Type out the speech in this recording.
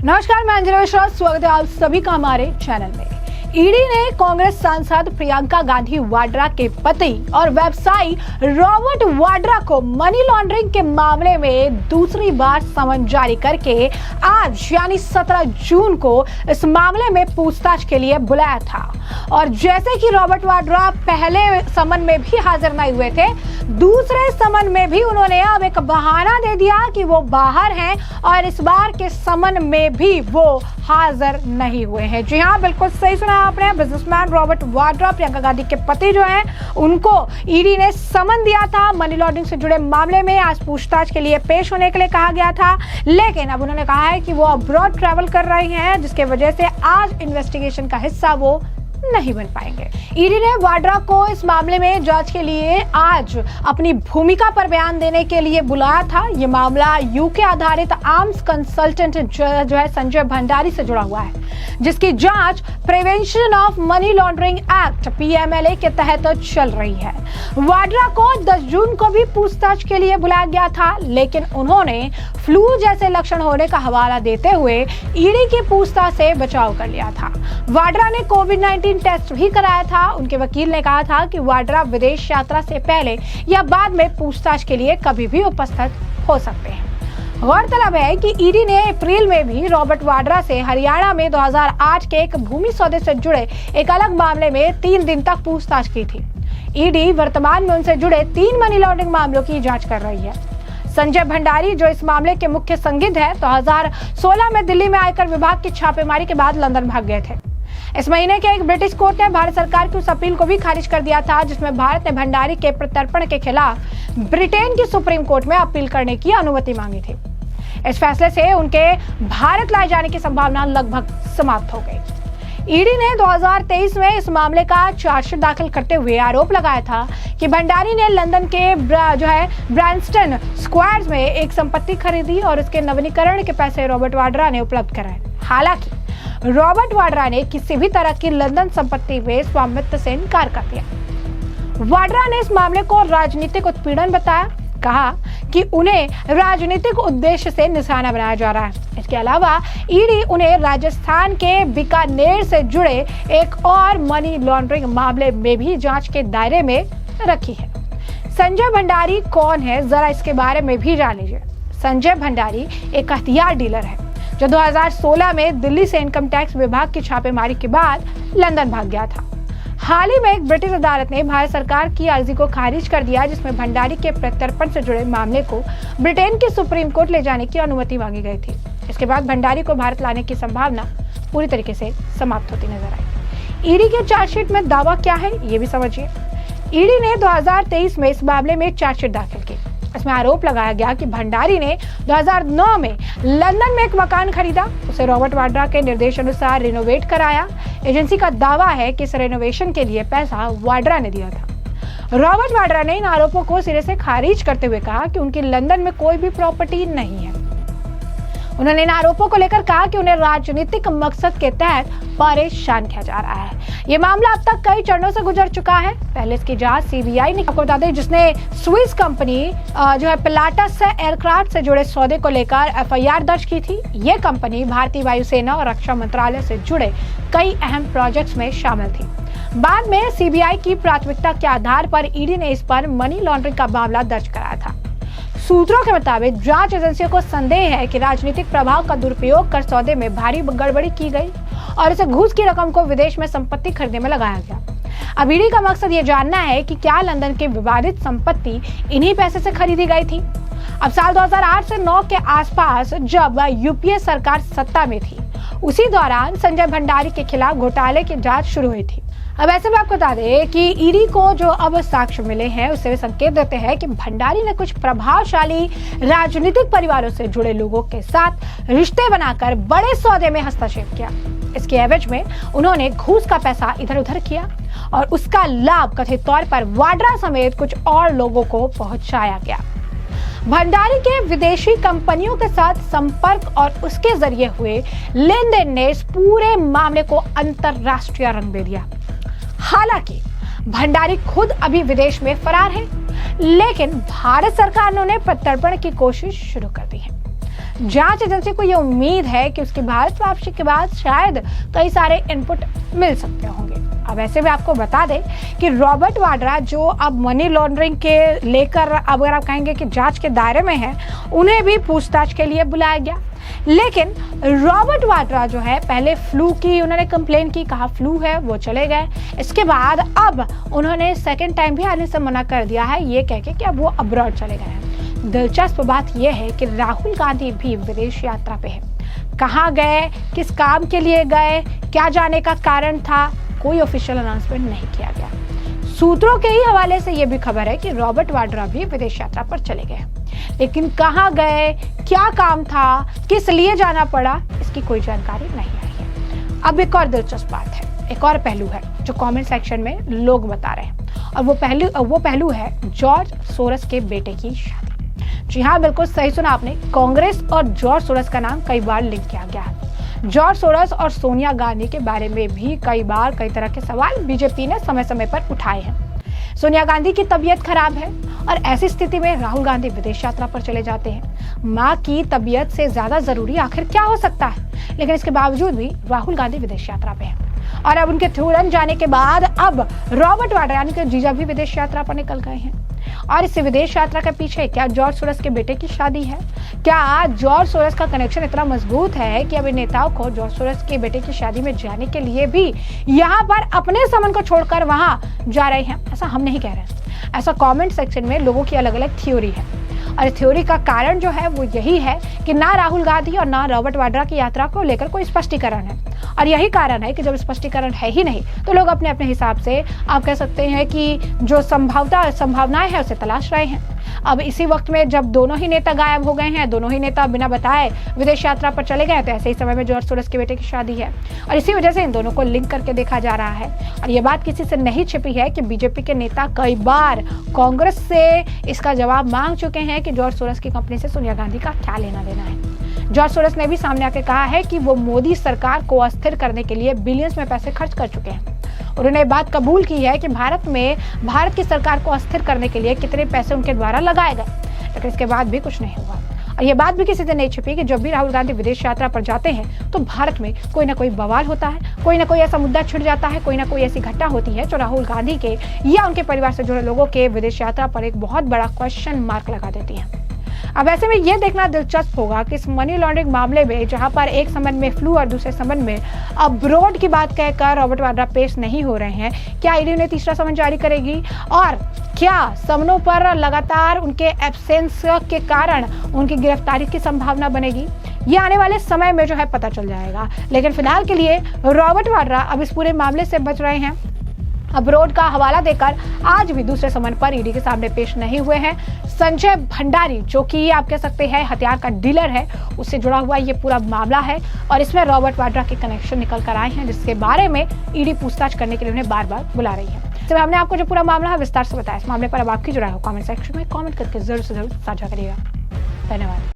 नमस्कार, मैं अंजना मिश्रा, स्वागत है आप सभी का हमारे चैनल में। ईडी ने कांग्रेस सांसद प्रियंका गांधी वाड्रा के पति और व्यवसायी रॉबर्ट वाड्रा को मनी लॉन्ड्रिंग के मामले में दूसरी बार समन जारी करके आज यानी 17 जून को इस मामले में पूछताछ के लिए बुलाया था। और जैसे कि रॉबर्ट वाड्रा पहले समन में भी हाजिर नहीं हुए थे, दूसरे समन में भी उन्होंने अब एक बहाना दे दिया कि वो बाहर हैं और इस बार के समन में भी वो हाजिर नहीं हुए हैं। जी हाँ, बिल्कुल सही सुना आपने। बिजनेसमैन रॉबर्ट वाड्रा, प्रियंका गांधी के पति जो हैं, उनको ईडी ने समन दिया था। मनी लॉन्ड्रिंग से जुड़े मामले में आज पूछताछ के लिए पेश होने के लिए कहा गया था, लेकिन अब उन्होंने कहा है कि वो अब्रॉड ट्रैवल कर रही हैं, जिसके वजह से आज इन्वेस्टिगेशन का हिस्सा वो नहीं बन पाएंगे। ईडी ने वाड्रा को इस मामले में जांच के लिए आज अपनी भूमिका पर बयान देने के लिए बुलाया था। ये मामला यूके आधारित आर्म्स कंसल्टेंट जो है संजय भंडारी से जुड़ा हुआ है, जिसकी जांच prevention of money laundering act PMLA के तहत चल रही है। वाड्रा को 10 जून को भी पूछताछ के लिए बुलाया गया था, लेकिन उन्होंने फ्लू जैसे लक्षण होने का हवाला देते हुए ईडी की पूछताछ से बचाव कर लिया था। वाड्रा ने कोविड-19 टेस्ट भी कराया था। उनके वकील ने कहा था कि वाड्रा विदेश यात्रा से पहले या बाद में पूछताछ के लिए कभी भी उपस्थित हो सकते हैं। गौरतलब है कि ईडी ने अप्रैल में भी रॉबर्ट वाड्रा से हरियाणा में 2008 के एक भूमि सौदे से जुड़े एक अलग मामले में 3 दिन तक पूछताछ की थी। ईडी वर्तमान में उनसे जुड़े 3 मनी लॉन्ड्रिंग मामलों की जांच कर रही है। संजय भंडारी, जो इस मामले के मुख्य संदिग्ध है, 2016 में दिल्ली में आयकर विभाग की छापेमारी के बाद लंदन भाग गए थे। इस महीने के एक ब्रिटिश कोर्ट ने भारत सरकार की उस अपील को भी खारिज कर दिया था, जिसमें भारत ने भंडारी के प्रत्यर्पण के खिलाफ ब्रिटेन की सुप्रीम कोर्ट में अपील करने की अनुमति मांगी थी। इस फैसले से उनके भारत लाए जाने की संभावना लगभग समाप्त हो गई। ईडी ने 2023 में इस मामले का चार्जशीट दाखिल करते हुए आरोप लगाया था कि भंडारी ने लंदन के ब्रांस्टन स्क्वायर्स में एक संपत्ति खरीदी और उसके नवीनीकरण के पैसे रॉबर्ट वाड्रा ने उपलब्ध कराए। हालांकि रॉबर्ट वाड्रा ने किसी भी तरह की लंदन संपत्ति में स्वामित्व से इनकार कर दिया। वाड्रा ने इस मामले को राजनीतिक उत्पीड़न बताया, कहा कि उन्हें राजनीतिक उद्देश्य से निशाना बनाया जा रहा है। इसके अलावा ईडी उन्हें राजस्थान के बीकानेर से जुड़े एक और मनी लॉन्ड्रिंग मामले में भी जांच के दायरे में रखी है। संजय भंडारी कौन है, जरा इसके बारे में भी जान लीजिए। संजय भंडारी एक हथियार डीलर है जो 2016 में दिल्ली से इनकम टैक्स विभाग की छापेमारी के बाद लंदन भाग गया था। हाल ही में एक ब्रिटिश अदालत ने भारत सरकार की अर्जी को खारिज कर दिया, जिसमें भंडारी के प्रत्यर्पण से जुड़े मामले को ब्रिटेन की सुप्रीम कोर्ट ले जाने की अनुमति मांगी गई थी। इसके बाद भंडारी को भारत लाने की संभावना पूरी तरीके से समाप्त होती नजर आई। ईडी के चार्जशीट में दावा क्या है, ये भी समझिए। ईडी ने 2023 में इस मामले में चार्जशीट दाखिल की। इसमें आरोप लगाया गया कि भंडारी ने 2009 में लंदन में एक मकान खरीदा, उसे रॉबर्ट वाड्रा के निर्देश अनुसार रिनोवेट कराया। एजेंसी का दावा है कि इस रेनोवेशन के लिए पैसा वाड्रा ने दिया था। रॉबर्ट वाड्रा ने इन आरोपों को सिरे से खारिज करते हुए कहा कि उनकी लंदन में कोई भी प्रॉपर्टी नहीं है। उन्होंने इन आरोपों को लेकर कहा कि उन्हें राजनीतिक मकसद के तहत परेशान किया जा रहा है। ये मामला अब तक कई चरणों से गुजर चुका है। पहले इसकी जांच CBI ने, आपको बता दें, जिसने स्विस कंपनी जो है पिलाटस से एयरक्राफ्ट से जुड़े सौदे को लेकर FIR दर्ज की थी। ये कंपनी भारतीय वायुसेना और रक्षा मंत्रालय से जुड़े कई अहम प्रोजेक्ट्स में शामिल थी। बाद में CBI की प्राथमिकता के आधार पर ईडी ने इस पर मनी लॉन्ड्रिंग का मामला दर्ज कराया था। सूत्रों के मुताबिक जांच एजेंसियों को संदेह है कि राजनीतिक प्रभाव का दुरुपयोग कर सौदे में भारी गड़बड़ी की गई और इसे घूस की रकम को विदेश में संपत्ति खरीदने में लगाया गया। अब ईडी का मकसद ये जानना है कि क्या लंदन की विवादित संपत्ति इन्हीं पैसे से खरीदी गई थी। अब साल 2008 से 9 के आसपास जब UPA सरकार सत्ता में थी, उसी दौरान संजय भंडारी के खिलाफ घोटाले की जांच शुरू हुई थी। अब ऐसे में आपको बता दें कि ईडी को जो अब साक्ष्य मिले हैं, उससे वे संकेत देते हैं कि भंडारी ने कुछ प्रभावशाली राजनीतिक परिवारों से जुड़े लोगों के साथ रिश्ते बनाकर बड़े सौदे में हस्तक्षेप किया। इसके एवज में उन्होंने घूस का पैसा इधर उधर किया और उसका लाभ कथित तौर पर वाड्रा समेत कुछ और लोगों को पहुंचाया गया। भंडारी के विदेशी कंपनियों के साथ संपर्क और उसके जरिए हुए लेन देन ने इस पूरे मामले को अंतरराष्ट्रीय रंग दे दिया। हालांकि भंडारी खुद अभी विदेश में फरार है, लेकिन भारत सरकार ने उन्हें प्रत्यर्पण की कोशिश शुरू कर दी है। जांच एजेंसी को यह उम्मीद है कि उसकी भारत वापसी के बाद शायद कई सारे इनपुट मिल सकते होंगे। अब ऐसे में आपको बता दें कि रॉबर्ट वाड्रा जो अब मनी लॉन्ड्रिंग के लेकर अब अगर आप कहेंगे कि जांच के दायरे में है, उन्हें भी पूछताछ के लिए बुलाया गया। लेकिन रॉबर्ट वाड्रा जो है पहले फ्लू की उन्होंने कंप्लेन की, कहा फ्लू है, वो चले गए। इसके बाद अब उन्होंने सेकंड टाइम भी आने से मना कर दिया है, ये कह के कि अब वो अब्रॉड चले गए हैं। दिलचस्प बात यह है कि राहुल गांधी भी विदेश यात्रा पे है। कहाँ गए, किस काम के लिए गए, क्या जाने का कारण था, कोई ऑफिशियल अनाउंसमेंट नहीं किया गया। सूत्रों के ही हवाले से यह भी खबर है कि रॉबर्ट वाड्रा भी विदेश यात्रा पर चले गए, लेकिन कहाँ गए, क्या काम था, किस लिए जाना पड़ा, इसकी कोई जानकारी नहीं आई है। अब एक और दिलचस्प बात है, एक और पहलू है जो कमेंट सेक्शन में लोग बता रहे हैं, और वो पहलू है जॉर्ज सोरस के बेटे की शादी। जी हाँ, बिल्कुल सही सुना आपने, कांग्रेस और जॉर्ज सोरस का नाम कई बार लिंक किया गया है। जॉर्ज सोरस और सोनिया गांधी के बारे में भी कई बार कई तरह के सवाल बीजेपी ने समय समय पर उठाए हैं। सोनिया गांधी की तबीयत खराब है और ऐसी स्थिति में राहुल गांधी विदेश यात्रा पर चले जाते हैं। मां की तबीयत से ज्यादा जरूरी आखिर क्या हो सकता है, लेकिन इसके बावजूद भी राहुल गांधी विदेश यात्रा पे हैं। और अब उनके तुरंत जाने के बाद अब रॉबर्ट वाड्रा यानी कि जीजा भी विदेश यात्रा पर निकल गए हैं। और इस विदेश यात्रा के पीछे क्या जॉर्ज सोरस के बेटे की शादी है? क्या जॉर्ज सोरस का कनेक्शन इतना मजबूत है कि अब इन नेताओं को जॉर्ज सोरस के बेटे की शादी में जाने के लिए भी यहाँ पर अपने समन को छोड़कर वहां जा रहे हैं? ऐसा हम नहीं कह रहे, ऐसा कमेंट सेक्शन में लोगों की अलग अलग थ्योरी है। और थ्योरी का कारण जो है वो यही है कि ना राहुल गांधी और ना रॉबर्ट वाड्रा की यात्रा को लेकर कोई स्पष्टीकरण है। और यही कारण है कि जब स्पष्टीकरण है ही नहीं तो लोग अपने अपने हिसाब से आप कह सकते हैं कि जो संभावनाएं हैं उसे तलाश रहे हैं। अब इसी वक्त में जब दोनों ही नेता गायब हो गए हैं, दोनों ही नेता बिना बताए विदेश यात्रा पर चले गए, तो ऐसे ही समय में जॉर्ज सोरस के बेटे की शादी है और इसी वजह से इन दोनों को लिंक करके देखा जा रहा है। और ये बात किसी से नहीं छिपी है कि बीजेपी के नेता कई बार कांग्रेस से इसका जवाब मांग चुके हैं कि जॉर्ज सोरस की कंपनी से सोनिया गांधी का क्या लेना देना है। जॉर्ज सोरस ने भी सामने आके कहा है कि वो मोदी सरकार को अस्थिर करने के लिए बिलियंस में पैसे खर्च कर चुके हैं। उन्होंने बात कबूल की है कि भारत की सरकार को अस्थिर करने के लिए कितने पैसे उनके द्वारा लगाए गए, लेकिन इसके बाद भी कुछ नहीं हुआ। और ये बात भी किसी से नहीं छिपी कि जब भी राहुल गांधी विदेश यात्रा पर जाते हैं तो भारत में कोई ना कोई बवाल होता है, कोई ना कोई ऐसा मुद्दा छिड़ जाता है, कोई ना कोई ऐसी घटना होती है जो राहुल गांधी के या उनके परिवार से जुड़े लोगों के विदेश यात्रा पर एक बहुत बड़ा क्वेश्चन मार्क लगा देती है। अब ऐसे में यह देखना दिलचस्प होगा कि इस मनी लॉन्ड्रिंग मामले में जहां पर एक संबंध में फ्लू और दूसरे संबंध में अब्रॉड की बात कहकर रॉबर्ट वाड्रा पेश नहीं हो रहे हैं, क्या ईडी ने तीसरा समन जारी करेगी और क्या समनों पर लगातार उनके एब्सेंस के कारण उनकी गिरफ्तारी की संभावना बनेगी? ये आने वाले समय में जो है पता चल जाएगा। लेकिन फिलहाल के लिए रॉबर्ट वाड्रा अब इस पूरे मामले से बच रहे हैं। अब्रॉड का हवाला देकर आज भी दूसरे समन पर ईडी के सामने पेश नहीं हुए हैं। संजय भंडारी जो कि आप कह सकते हैं हथियार का डीलर है, उससे जुड़ा हुआ ये पूरा मामला है और इसमें रॉबर्ट वाड्रा के कनेक्शन निकल कर आए हैं, जिसके बारे में ईडी पूछताछ करने के लिए उन्हें बार बार बुला रही है। तो हमने आपको जो पूरा मामला है विस्तार से बताया। इस मामले पर अब आपकी जो राय हो कमेंट सेक्शन में कमेंट करके जरूर से जरूर साझा करिएगा। धन्यवाद।